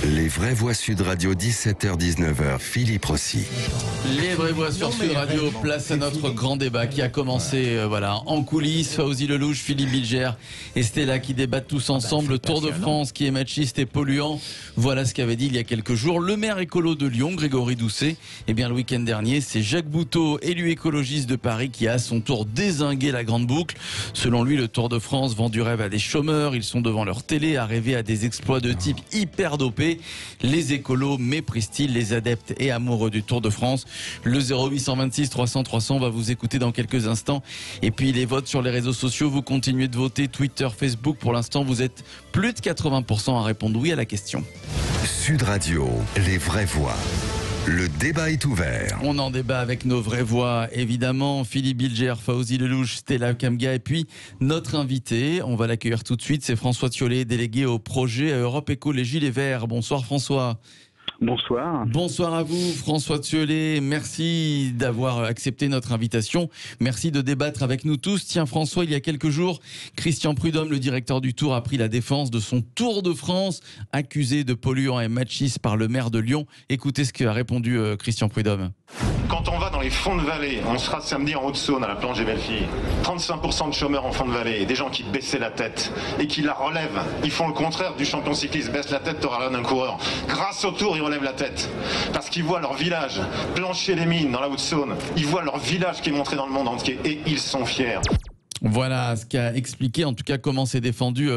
Les vraies voix Sud Radio, 17h-19h, Philippe Rossi. Les vraies voix sur Sud Radio, place à notre grand débat qui a commencé en coulisses. Fawzi Lelouch, Philippe Bilger et Stella qui débattent tous ensemble. Le Tour de France qui est machiste et polluant. Voilà ce qu'avait dit il y a quelques jours le maire écolo de Lyon, Grégory Doucet. Eh bien, le week-end dernier, c'est Jacques Boutot, élu écologiste de Paris, qui a à son tour dézingué la grande boucle. Selon lui, le Tour de France vend du rêve à des chômeurs. Ils sont devant leur télé à rêver à des exploits de type hyper dopé. Les écolos méprisent-ils les adeptes et amoureux du Tour de France? Le 0826 300 300 va vous écouter dans quelques instants. Et puis les votes sur les réseaux sociaux, vous continuez de voter, Twitter, Facebook. Pour l'instant, vous êtes plus de 80% à répondre oui à la question. Sud Radio, les vraies voix. Le débat est ouvert. On en débat avec nos vraies voix, évidemment. Philippe Bilger, Fawzi Lelouch, Stella Kamga et puis notre invité. On va l'accueillir tout de suite. C'est François Thiollet, délégué au projet Europe Écologie Les Verts. Bonsoir François. Bonsoir. Bonsoir à vous François Thiollet, merci d'avoir accepté notre invitation, merci de débattre avec nous tous. Tiens François, il y a quelques jours, Christian Prudhomme, le directeur du Tour, a pris la défense de son Tour de France, accusé de polluant et machiste par le maire de Lyon. Écoutez ce qu'a répondu Christian Prudhomme. Quand on va dans les fonds de vallée, on sera samedi en Haute-Saône à la planche des Belles-Filles, 35% de chômeurs en fond de vallée, des gens qui baissaient la tête et qui la relèvent. Ils font le contraire du champion cycliste, baisse la tête, t'auras l'air d'un coureur. Grâce au Tour, ils relèvent la tête parce qu'ils voient leur village, Plancher-les-Mines dans la Haute-Saône, ils voient leur village qui est montré dans le monde entier et ils sont fiers. Voilà ce qu'a expliqué, en tout cas comment s'est défendu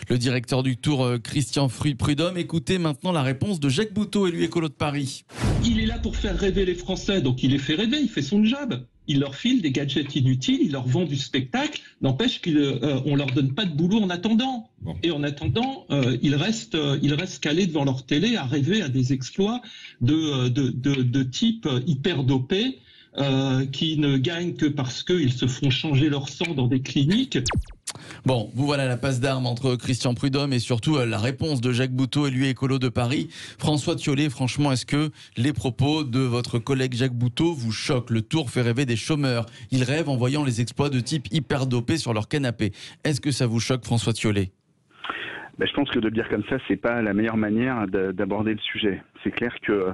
le directeur du Tour, Christian Prudhomme. Écoutez maintenant la réponse de Jacques Boutot, élu écolo de Paris. Il est là pour faire rêver les Français, donc il les fait rêver, il fait son job. Il leur file des gadgets inutiles, il leur vend du spectacle, n'empêche qu'on leur donne pas de boulot en attendant. Bon. Et en attendant, ils restent calés devant leur télé à rêver à des exploits de type hyper dopé. Qui ne gagnent que parce qu'ils se font changer leur sang dans des cliniques. Bon, vous voilà la passe d'armes entre Christian Prudhomme et surtout la réponse de Jacques Boutot, élu écolo de Paris. François Thiollet, franchement, est-ce que les propos de votre collègue Jacques Boutot vous choquent? Le Tour fait rêver des chômeurs. Ils rêvent en voyant les exploits de type hyper dopé sur leur canapé. Est-ce que ça vous choque, François Thiollet? Je pense que de le dire comme ça, c'est pas la meilleure manière d'aborder le sujet. C'est clair que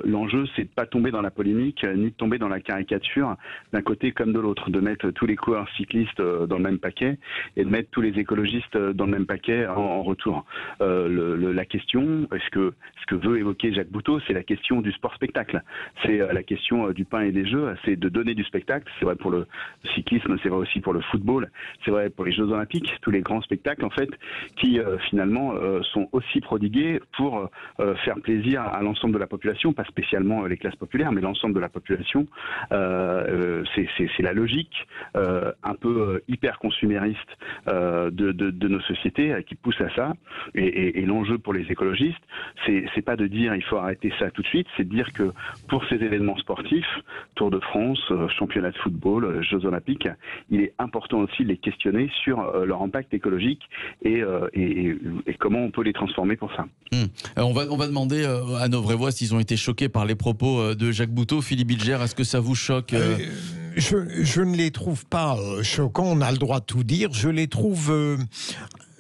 l'enjeu, c'est de pas tomber dans la polémique, ni de tomber dans la caricature d'un côté comme de l'autre, de mettre tous les coureurs cyclistes dans le même paquet et de mettre tous les écologistes dans le même paquet en retour. La question, ce que veut évoquer Jacques Boutot, c'est la question du sport-spectacle. C'est la question du pain et des jeux, c'est de donner du spectacle. C'est vrai pour le cyclisme, c'est vrai aussi pour le football, c'est vrai pour les Jeux Olympiques, tous les grands spectacles en fait, qui finalement sont aussi prodigués pour faire plaisir à l'ensemble de la population, pas spécialement les classes populaires, mais l'ensemble de la population. C'est la logique un peu hyper consumériste de nos sociétés qui pousse à ça. Et l'enjeu pour les écologistes, c'est pas de dire il faut arrêter ça tout de suite, c'est de dire que pour ces événements sportifs, Tour de France, championnat de football, Jeux Olympiques, il est important aussi de les questionner sur leur impact écologique et comment on peut les transformer pour ça. On va demander à nos vraies voix s'ils ont été choqués par les propos de Jacques Boutot. Philippe Bilger, est-ce que ça vous choque? Je ne les trouve pas choquants, on a le droit de tout dire. Je les trouve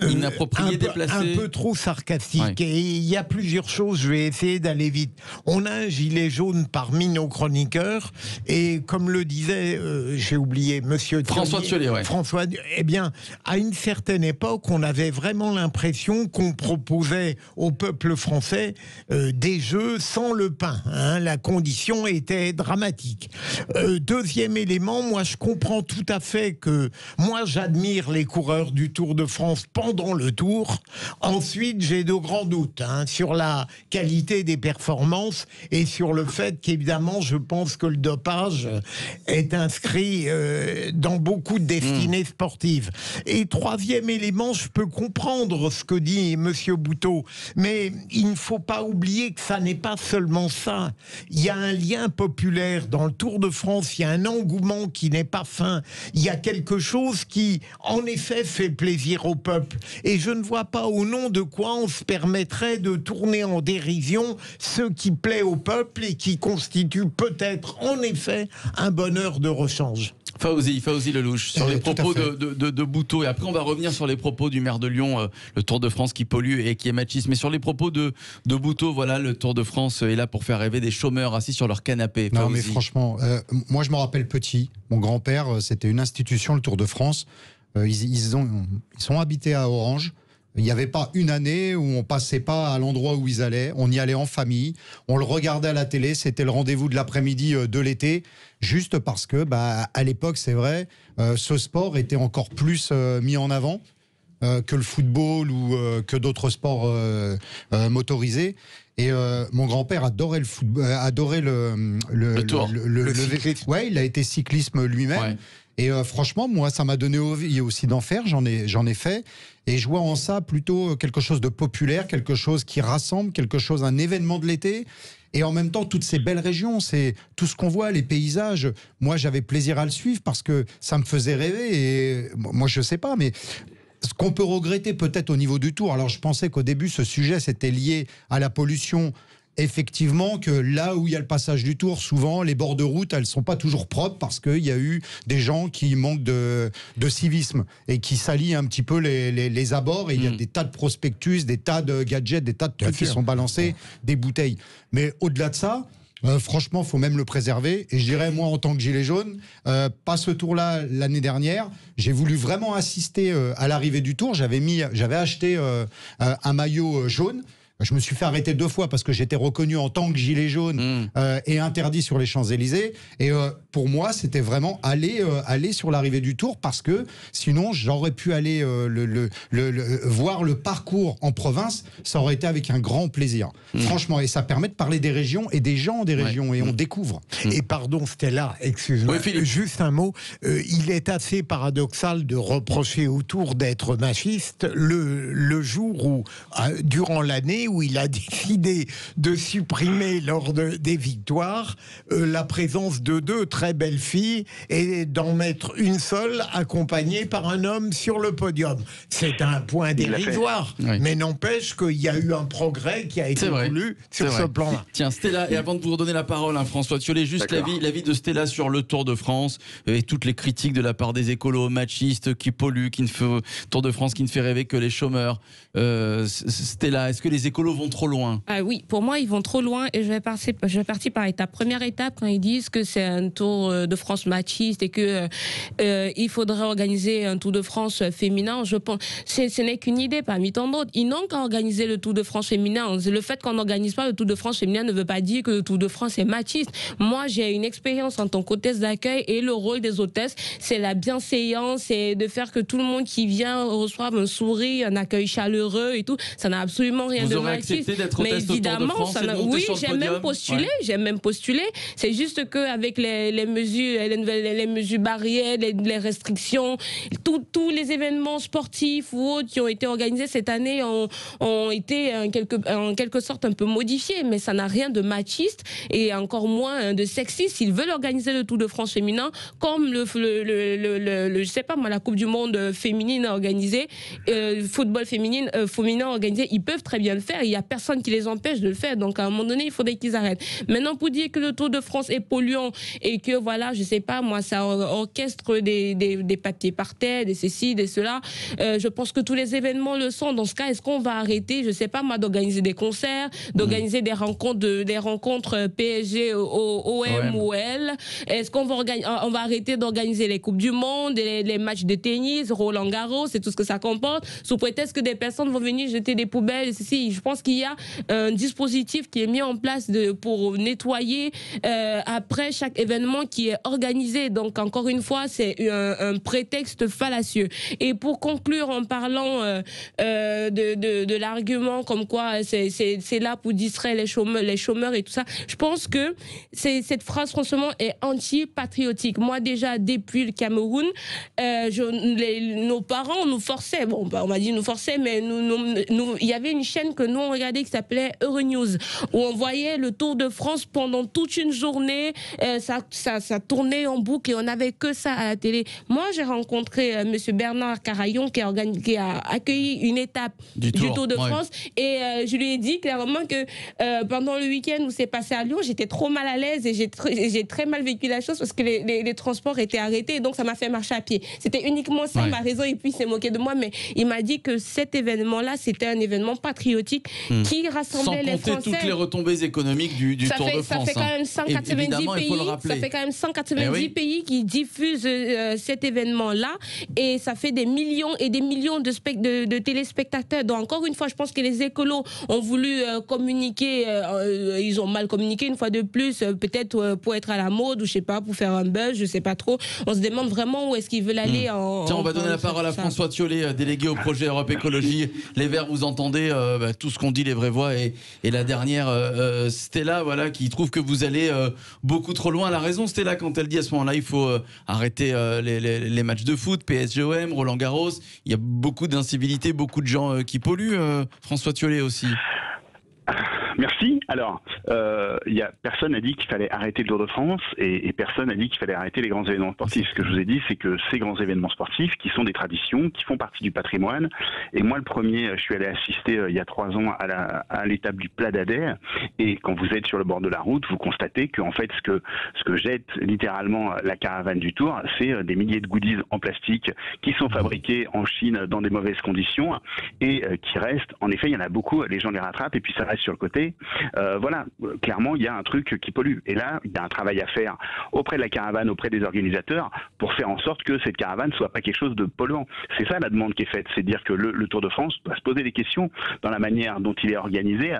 inapproprié, déplacé. Un peu trop sarcastique. Ouais. Et il y a plusieurs choses, je vais essayer d'aller vite. On a un gilet jaune parmi nos chroniqueurs, et comme le disait, j'ai oublié, monsieur François Thiollet, ouais. François, eh bien, à une certaine époque, on avait vraiment l'impression qu'on proposait au peuple français des jeux sans le pain. Hein, la condition était dramatique. Deuxième élément, moi je comprends tout à fait que moi j'admire les coureurs du Tour de France pendant le Tour. Ensuite, j'ai de grands doutes sur la qualité des performances et sur le fait qu'évidemment, je pense que le dopage est inscrit dans beaucoup de destinées sportives. Et troisième élément, je peux comprendre ce que dit monsieur Boutot, mais il ne faut pas oublier que ça n'est pas seulement ça. Il y a un lien populaire dans le Tour de France, il y a un engouement qui n'est pas fin, il y a quelque chose qui, en effet, fait plaisir au peuple. Et je ne vois pas au nom de quoi on se permettrait de tourner en dérision ce qui plaît au peuple et qui constitue peut-être, en effet, un bonheur de rechange. Fauzi Lelouch, sur les propos de Bouteau, et après on va revenir sur les propos du maire de Lyon, le Tour de France qui pollue et qui est machiste, mais sur les propos de Bouteau, voilà, le Tour de France est là pour faire rêver des chômeurs assis sur leur canapé. Non mais franchement, moi je me rappelle petit, mon grand-père, c'était une institution, le Tour de France, ils sont habités à Orange. Il n'y avait pas une année où on passait pas à l'endroit où ils allaient. On y allait en famille. On le regardait à la télé. C'était le rendez-vous de l'après-midi de l'été. Juste parce que, à l'époque, c'est vrai, ce sport était encore plus mis en avant que le football ou que d'autres sports motorisés. Et mon grand-père adorait le football, adorait le tour. Le cyclisme. Ouais, il a été cyclisme lui-même. Ouais. Et franchement, moi, ça m'a donné envie aussi d'en faire. J'en ai fait. Et je vois en ça plutôt quelque chose de populaire, quelque chose qui rassemble, un événement de l'été. Et en même temps, toutes ces belles régions, c'est tout ce qu'on voit, les paysages. Moi, j'avais plaisir à le suivre parce que ça me faisait rêver. Et moi, je sais pas, mais ce qu'on peut regretter peut-être au niveau du Tour. Alors, je pensais qu'au début, ce sujet, c'était lié à la pollution. Effectivement, que là où il y a le passage du Tour, souvent les bords de route, elles sont pas toujours propres parce qu'il y a eu des gens qui manquent de civisme et qui salient un petit peu les abords. Et il y a des tas de prospectus, des tas de gadgets, des tas de trucs qui sont balancés, des bouteilles. Mais au-delà de ça, franchement, il faut même le préserver. Et je dirais, moi, en tant que gilet jaune, pas ce tour-là l'année dernière, j'ai voulu vraiment assister à l'arrivée du Tour. J'avais acheté un maillot jaune. Je me suis fait arrêter 2 fois parce que j'étais reconnu en tant que gilet jaune et interdit sur les Champs-Élysées. Et pour moi, c'était vraiment aller sur l'arrivée du Tour parce que sinon, j'aurais pu aller voir le parcours en province. Ça aurait été avec un grand plaisir. Franchement, et ça permet de parler des régions et des gens des régions et on découvre. Et pardon, Stella, excuse-moi, juste un mot. Il est assez paradoxal de reprocher au Tour d'être machiste le jour où, durant l'année, où il a décidé de supprimer lors des victoires la présence de 2 très belles filles et d'en mettre une seule accompagnée par un homme sur le podium. C'est un point dérisoire, mais n'empêche qu'il y a eu un progrès qui a été voulu sur ce plan-là. Tiens, Stella, et avant de vous redonner la parole, François Thiollet, juste l'avis de Stella sur le Tour de France et toutes les critiques de la part des écolos machistes qui polluent, Tour de France qui ne fait rêver que les chômeurs. Stella, est-ce que les écolos vont trop loin? Oui, pour moi, ils vont trop loin et je vais partir par étapes. Première étape, quand ils disent que c'est un Tour de France machiste et que il faudrait organiser un Tour de France féminin, je pense ce n'est qu'une idée parmi tant d'autres. Ils n'ont qu'à organiser le Tour de France féminin. Le fait qu'on n'organise pas le Tour de France féminin ne veut pas dire que le Tour de France est machiste. Moi, j'ai une expérience en tant qu'hôtesse d'accueil et le rôle des hôtesses, c'est la bienséance et de faire que tout le monde qui vient reçoive un sourire, un accueil chaleureux et tout. Ça n'a absolument rien de machiste. Mais évidemment, oui, j'ai même postulé. C'est juste qu'avec les mesures barrières, les restrictions, tous les événements sportifs ou autres qui ont été organisés cette année ont été en quelque sorte un peu modifiés, mais ça n'a rien de machiste et encore moins de sexiste. S'ils veulent organiser le Tour de France féminin, comme je sais pas moi, la Coupe du Monde féminine organisée, football féminin organisé, ils peuvent très bien le faire. Il y a personne qui les empêche de le faire. Donc à un moment donné, il faudrait qu'ils arrêtent. Maintenant, pour dire que le Tour de France est polluant et que voilà, je sais pas moi, ça orchestre des papiers par terre, des ceci, des cela. Je pense que tous les événements le sont. Dans ce cas, est-ce qu'on va arrêter, je sais pas moi, d'organiser des concerts, d'organiser des rencontres PSG, OM ou L? Est-ce qu'on va arrêter d'organiser les Coupes du Monde, les matchs de tennis, Roland Garros, c'est tout ce que ça comporte, sous prétexte que des personnes vont venir jeter des poubelles, ceci. Je pense qu'il y a un dispositif qui est mis en place pour nettoyer après chaque événement qui est organisé. Donc encore une fois, c'est un prétexte fallacieux. Et pour conclure en parlant de l'argument comme quoi c'est là pour distraire les chômeurs et tout ça, je pense que cette phrase franchement est anti-patriotique. Moi déjà depuis le Cameroun, nos parents nous forçaient, bon on m'a dit nous forçaient, mais il y avait une chaîne que nous on regardait qui s'appelait Euronews, où on voyait le Tour de France pendant toute une journée, ça tournait en boucle et on n'avait que ça à la télé. Moi, j'ai rencontré Monsieur Bernard Carayon qui a accueilli une étape du Tour de France et je lui ai dit clairement que pendant le week-end où c'est passé à Lyon, j'étais trop mal à l'aise et j'ai très mal vécu la chose parce que les transports étaient arrêtés et donc ça m'a fait marcher à pied. C'était uniquement ça, ma raison, et puis il s'est moqué de moi, mais il m'a dit que cet événement-là, c'était un événement patriotique qui rassemblait les Français. Sans compter toutes les retombées économiques du Tour de France. Ça fait quand même 190 pays, ça fait quand même 190 pays qui diffusent cet événement-là et ça fait des millions et des millions de téléspectateurs. Donc encore une fois, je pense que les écolos ont voulu communiquer, ils ont mal communiqué une fois de plus, peut-être pour être à la mode ou je sais pas, pour faire un buzz, je sais pas trop. On se demande vraiment où est-ce qu'ils veulent aller. Tiens, on va donner la parole à François Thiollet, délégué au projet Europe Écologie. Les Verts, vous entendez tout ce qu'on dit, les vraies voix, et la dernière, Stella, voilà, qui trouve que vous allez beaucoup trop loin. Elle a raison, Stella, quand elle dit à ce moment-là, il faut arrêter les matchs de foot, PSG-OM, Roland-Garros. Il y a beaucoup d'incivilités, beaucoup de gens qui polluent. François Thiollet aussi. Merci. Alors, personne n'a dit qu'il fallait arrêter le Tour de France et personne n'a dit qu'il fallait arrêter les grands événements sportifs. Ce que je vous ai dit, c'est que ces grands événements sportifs, qui sont des traditions, qui font partie du patrimoine, et moi le premier, je suis allé assister il y a 3 ans à l'étape du Pla d'Ader, et quand vous êtes sur le bord de la route, vous constatez qu'en fait, ce que jette littéralement la caravane du Tour, c'est des milliers de goodies en plastique qui sont fabriqués en Chine dans des mauvaises conditions et qui restent. En effet, il y en a beaucoup, les gens les rattrapent et puis ça reste sur le côté. Voilà, clairement, il y a un truc qui pollue. Et là, il y a un travail à faire auprès de la caravane, auprès des organisateurs, pour faire en sorte que cette caravane soit pas quelque chose de polluant. C'est ça la demande qui est faite, c'est de dire que le Tour de France doit se poser des questions dans la manière dont il est organisé.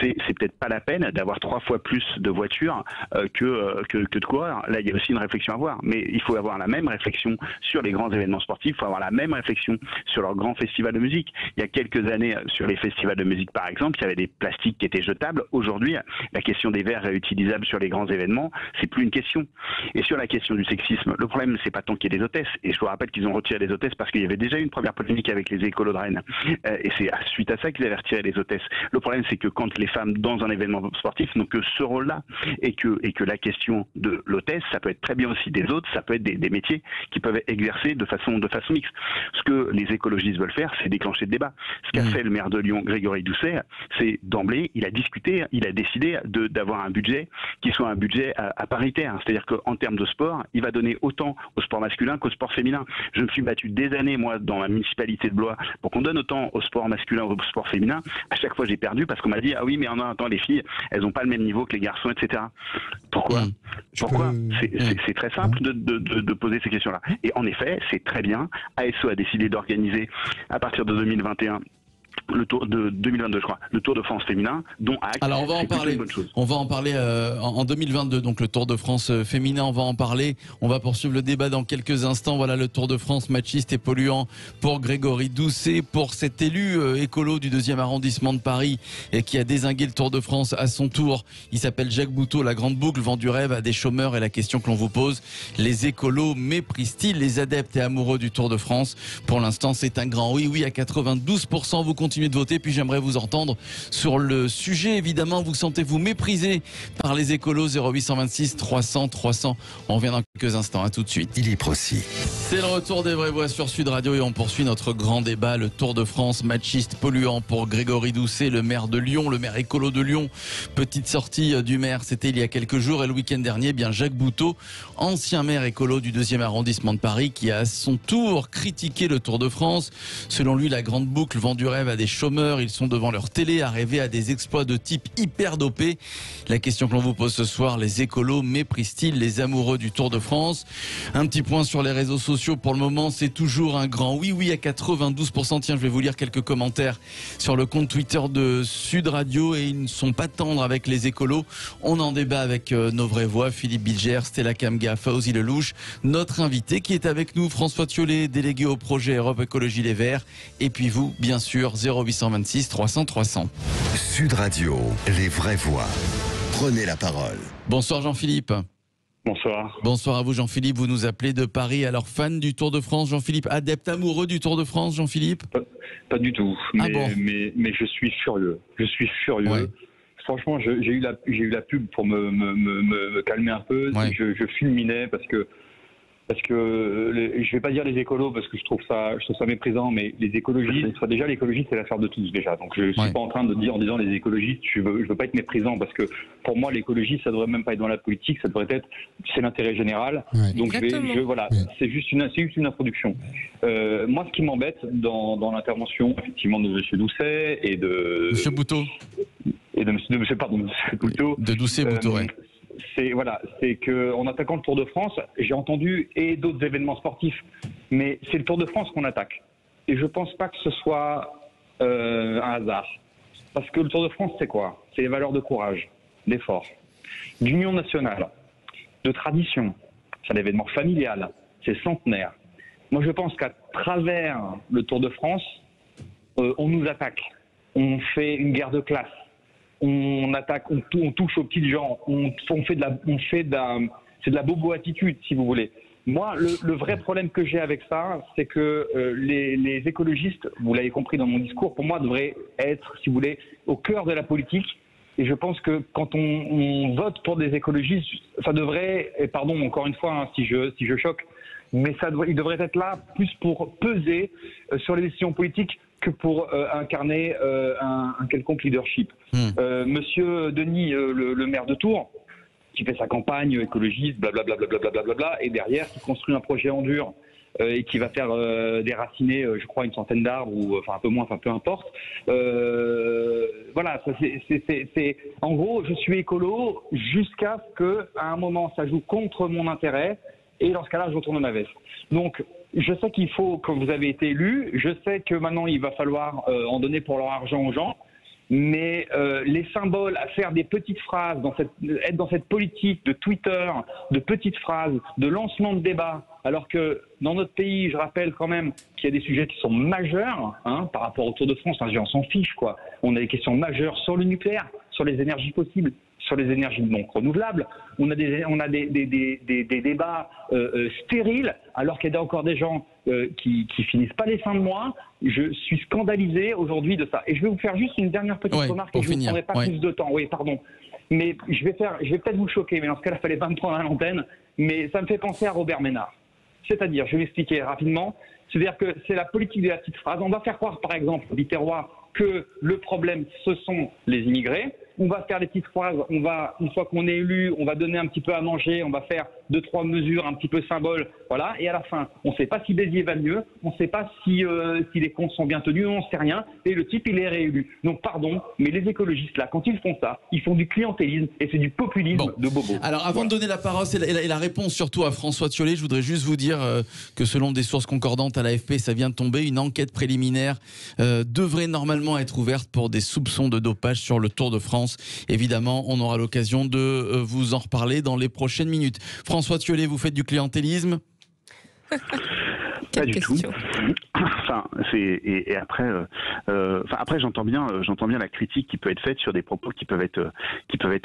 C'est peut-être pas la peine d'avoir 3 fois plus de voitures que de coureurs. Là, il y a aussi une réflexion à avoir. Mais il faut avoir la même réflexion sur les grands événements sportifs, il faut avoir la même réflexion sur leurs grands festivals de musique. Il y a quelques années, sur les festivals de musique, par exemple, il y avait des plastiques qui étaient jetables. Aujourd'hui, la question des verres réutilisables sur les grands événements, c'est plus une question. Et sur la question du sexisme, le problème, c'est pas tant qu'il y ait des hôtesses. Et je vous rappelle qu'ils ont retiré les hôtesses parce qu'il y avait déjà une première polémique avec les écolos de Rennes. Et c'est suite à ça qu'ils avaient retiré les hôtesses. Le problème, c'est que quand les femmes, dans un événement sportif, n'ont que ce rôle-là, et que la question de l'hôtesse, ça peut être très bien aussi des autres, ça peut être des métiers qui peuvent exercer de façon mixte. Ce que les écologistes veulent faire, c'est déclencher le débat. Ce qu'a fait le maire de Lyon, Grégory Doucet, c'est d'emblée, il a discuté, il a décidé d'avoir un budget qui soit un budget à paritaire. C'est-à-dire qu'en termes de sport, il va donner autant au sport masculin qu'au sport féminin. Je me suis battu des années, moi, dans ma municipalité de Blois, pour qu'on donne autant au sport masculin qu'au sport féminin. À chaque fois, j'ai perdu parce qu'on m'a dit « Ah oui, mais en même temps, les filles, elles n'ont pas le même niveau que les garçons, etc. » Pourquoi C'est très simple de poser ces questions-là. Et en effet, c'est très bien. ASO a décidé d'organiser, à partir de 2021, le Tour de 2022, je crois, le Tour de France féminin, dont acte. Alors on va en parler. On va en parler en 2022, donc le Tour de France féminin. On va en parler. On va poursuivre le débat dans quelques instants. Voilà le Tour de France machiste et polluant pour Grégory Doucet, pour cet élu écolo du 2e arrondissement de Paris et qui a dézingué le Tour de France à son tour. Il s'appelle Jacques Bouteau. La grande boucle vend du rêve à des chômeurs et la question que l'on vous pose: les écolos méprisent-ils les adeptes et amoureux du Tour de France? Pour l'instant, c'est un grand oui à 92%. Vous continuez de voter, puis j'aimerais vous entendre sur le sujet. Évidemment, vous sentez-vous méprisé par les écolos? 0826 300 300. On revient dans quelques instants. À tout de suite. Philippe Rossi. C'est le retour des vraies voix sur Sud Radio et on poursuit notre grand débat. Le Tour de France machiste polluant pour Grégory Doucet, le maire de Lyon, le maire écolo de Lyon. Petite sortie du maire, c'était il y a quelques jours, et le week-end dernier, bien Jacques Bouteau, ancien maire écolo du 2e arrondissement de Paris, qui a à son tour critiqué le Tour de France. Selon lui, la grande boucle vend du rêve à des chômeurs. Ils sont devant leur télé à rêver à des exploits de type hyper dopé. La question que l'on vous pose ce soir: les écolos méprisent-ils les amoureux du Tour de France? Un petit point sur les réseaux sociaux. Pour le moment, c'est toujours un grand oui à 92%. Tiens, je vais vous lire quelques commentaires sur le compte Twitter de Sud Radio, et ils ne sont pas tendres avec les écolos. On en débat avec nos vraies voix: Philippe Bilger, Stella Kamga, Fauzi Lelouch, notre invité qui est avec nous, François Thiollet, délégué au projet Europe Écologie Les Verts, et puis vous, bien sûr, 0826 300 300. Sud Radio, les vraies voix. Prenez la parole. Bonsoir Jean-Philippe. Bonsoir. Bonsoir à vous Jean-Philippe, vous nous appelez de Paris. Alors fan du Tour de France, Jean-Philippe, adepte amoureux du Tour de France, Jean-Philippe? Pas du tout, mais, bon. mais je suis furieux. Ouais. Franchement, j'ai eu la pub pour me calmer un peu. Ouais. Je fulminais parce que je vais pas dire les écolos parce que je trouve ça méprisant, mais les écologistes, déjà l'écologie c'est l'affaire de tous déjà. Donc je suis pas en train de dire en disant les écologistes, je veux pas être méprisant parce que pour moi l'écologie ça devrait même pas être dans la politique, ça devrait être c'est l'intérêt général. Ouais. Donc voilà, c'est juste une introduction. Moi ce qui m'embête dans l'intervention effectivement de Monsieur Doucet et de Monsieur Bouteau et de Monsieur Bouteau, de Doucet-Bouteau, ouais. C'est que en attaquant le Tour de France, j'ai entendu et d'autres événements sportifs, mais c'est le Tour de France qu'on attaque. Et je pense pas que ce soit un hasard, parce que le Tour de France c'est quoi? C'est les valeurs de courage, d'effort, d'union nationale, de tradition. C'est un événement familial, c'est centenaire. Moi je pense qu'à travers le Tour de France, on nous attaque, on fait une guerre de classe. On attaque, on touche aux petites gens, c'est de la bobo-attitude, si vous voulez. Moi, le vrai problème que j'ai avec ça, c'est que les écologistes, vous l'avez compris dans mon discours, pour moi, devraient être, si vous voulez, au cœur de la politique. Et je pense que quand on vote pour des écologistes, ça devrait, et pardon encore une fois, hein, si je choque, mais il devrait être là plus pour peser sur les décisions politiques que pour incarner un quelconque leadership. Monsieur Denis, le maire de Tours, qui fait sa campagne écologiste, blablabla, et derrière qui construit un projet en dur et qui va faire déraciner, je crois, une centaine d'arbres, ou enfin un peu moins, enfin peu importe. Voilà, c'est en gros, je suis écolo jusqu'à ce qu'à un moment ça joue contre mon intérêt, et dans ce cas-là, je retourne ma veste. Donc, je sais qu'il faut, comme vous avez été élu, je sais que maintenant il va falloir en donner pour leur argent aux gens, mais les symboles, à faire des petites phrases, être dans cette politique de Twitter, de petites phrases, de lancement de débat, alors que dans notre pays, je rappelle quand même qu'il y a des sujets qui sont majeurs par rapport au Tour de France, on s'en fiche quoi. On a des questions majeures sur le nucléaire, sur les énergies possibles, sur les énergies non renouvelables. On a des débats stériles, alors qu'il y a encore des gens qui finissent pas les fins de mois. Je suis scandalisé aujourd'hui de ça. Et je vais vous faire juste une dernière petite remarque et je ne vous prendrai pas plus de temps. Oui, pardon. Mais je vais peut-être vous choquer, mais dans ce cas-là, il fallait pas me prendre à l'antenne. Mais ça me fait penser à Robert Ménard. C'est-à-dire, je vais l'expliquer rapidement, c'est-à-dire que c'est la politique de la petite phrase. On va faire croire, par exemple, au Biterrois, que le problème, ce sont les immigrés. On va faire des petites phrases, une fois qu'on est élu, on va donner un petit peu à manger, on va faire 2-3 mesures, un petit peu symbole, voilà. Et à la fin, on ne sait pas si Béziers va mieux, on ne sait pas si les comptes sont bien tenus, on ne sait rien. Et le type, il est réélu. Donc pardon, mais les écologistes là, quand ils font ça, ils font du clientélisme et c'est du populisme de bobo. Alors avant de donner la parole et la réponse surtout à François Thiollet, je voudrais juste vous dire que selon des sources concordantes à l'AFP, ça vient de tomber, une enquête préliminaire devrait normalement être ouverte pour des soupçons de dopage sur le Tour de France. Évidemment, on aura l'occasion de vous en reparler dans les prochaines minutes. François Thiollet, vous faites du clientélisme? Pas du tout. Enfin, et après j'entends bien la critique qui peut être faite sur des propos qui peuvent être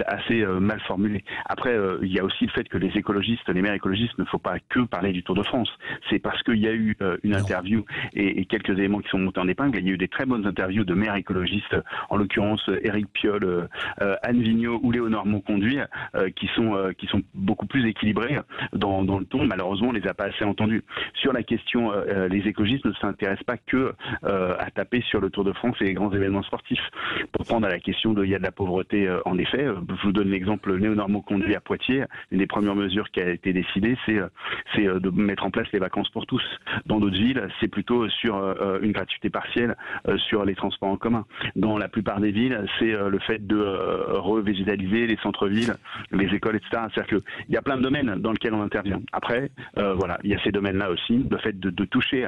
assez mal formulés. Après il y a aussi le fait que les maires écologistes ne faut pas que parler du Tour de France. C'est parce qu'il y a eu une interview et quelques éléments qui sont montés en épingle. Il y a eu des très bonnes interviews de maires écologistes, en l'occurrence Éric Piolle, Anne Vigneault ou Léonore Monconduit, qui sont beaucoup plus équilibrés dans le ton. Malheureusement, on les a pas assez entendus. Sur la question, les écologistes ne s'intéressent pas que à taper sur le Tour de France et les grands événements sportifs. Pour prendre à la question il y a de la pauvreté, en effet, je vous donne l'exemple Léonore Monconduit à Poitiers. Une des premières mesures qui a été décidée, c'est de mettre en place les vacances pour tous. Dans d'autres villes, c'est plutôt sur une gratuité partielle sur les transports en commun. Dans la plupart des villes, c'est le fait de revégétaliser les centres-villes, les écoles, etc. C'est-à-dire qu'il y a plein de domaines dans lesquels on intervient. Après, voilà, il y a ces domaines-là aussi. Le fait de toucher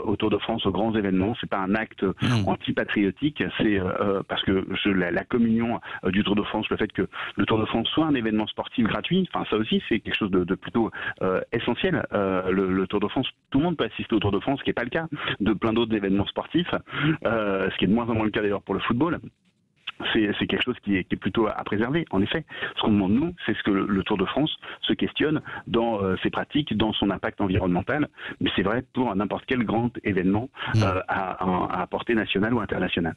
au Tour de France, aux grands événements, c'est pas un acte antipatriotique, c'est parce que la communion du Tour de France, le fait que le Tour de France soit un événement sportif gratuit, enfin ça aussi c'est quelque chose de plutôt essentiel. Le Tour de France, tout le monde peut assister au Tour de France, ce qui n'est pas le cas de plein d'autres événements sportifs, ce qui est de moins en moins le cas d'ailleurs pour le football. c'est quelque chose qui est plutôt à préserver. En effet, ce qu'on demande nous, c'est ce que le Tour de France se questionne dans ses pratiques, dans son impact environnemental. Mais c'est vrai pour n'importe quel grand événement à portée nationale ou internationale.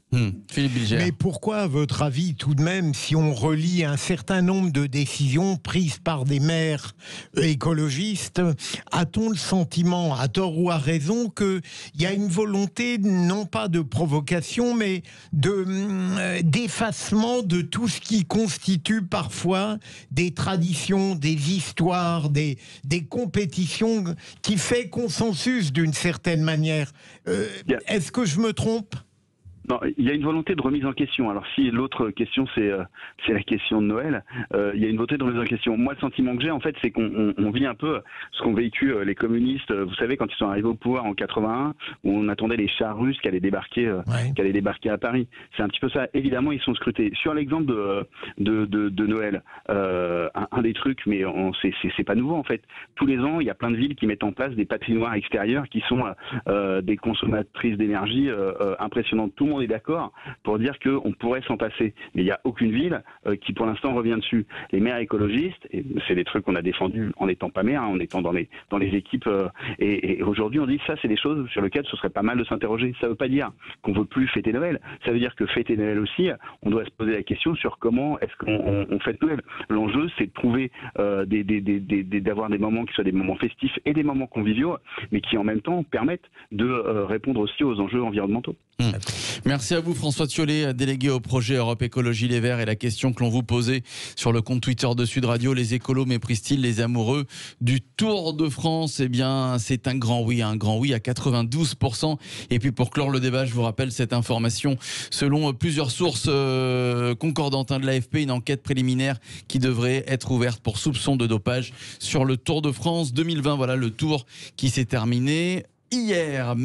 Philippe Bilger. Mais pourquoi, à votre avis, tout de même, si on relie un certain nombre de décisions prises par des maires écologistes, a-t-on le sentiment, à tort ou à raison, qu'il y a une volonté, non pas de provocation, mais d'effacement de tout ce qui constitue parfois des traditions, des histoires, des compétitions qui fait consensus d'une certaine manière. Est-ce que je me trompe ? Non, il y a une volonté de remise en question. Alors si l'autre question c'est la question de Noël, il y a une volonté de remise en question. Moi, le sentiment que j'ai en fait, c'est qu'on vit un peu ce qu'ont vécu les communistes. Vous savez, quand ils sont arrivés au pouvoir en 81, où on attendait les chars russes qui allaient débarquer à Paris. C'est un petit peu ça. Évidemment, ils sont scrutés. Sur l'exemple de Noël, un des trucs, mais c'est pas nouveau en fait. Tous les ans, il y a plein de villes qui mettent en place des patinoires extérieures qui sont des consommatrices d'énergie impressionnantes. Tout le monde est d'accord pour dire qu'on pourrait s'en passer. Mais il n'y a aucune ville qui, pour l'instant, revient dessus. Les maires écologistes, et c'est des trucs qu'on a défendus en n'étant pas maire, en étant dans les équipes. Et aujourd'hui, on dit ça, c'est des choses sur lesquelles ce serait pas mal de s'interroger. Ça ne veut pas dire qu'on ne veut plus fêter Noël. Ça veut dire que fêter Noël aussi, on doit se poser la question sur comment est-ce qu'on fête Noël. L'enjeu, c'est de trouver d'avoir des moments qui soient des moments festifs et des moments conviviaux, mais qui en même temps permettent de répondre aussi aux enjeux environnementaux. Merci à vous François Thiollet, délégué au projet Europe Écologie Les Verts. Et la question que l'on vous posait sur le compte Twitter de Sud Radio, les écolos méprisent-ils les amoureux du Tour de France? Eh bien, c'est un grand oui à 92%. Et puis pour clore le débat, je vous rappelle cette information. Selon plusieurs sources concordantes de l'AFP, une enquête préliminaire qui devrait être ouverte pour soupçon de dopage sur le Tour de France 2020. Voilà le Tour qui s'est terminé hier.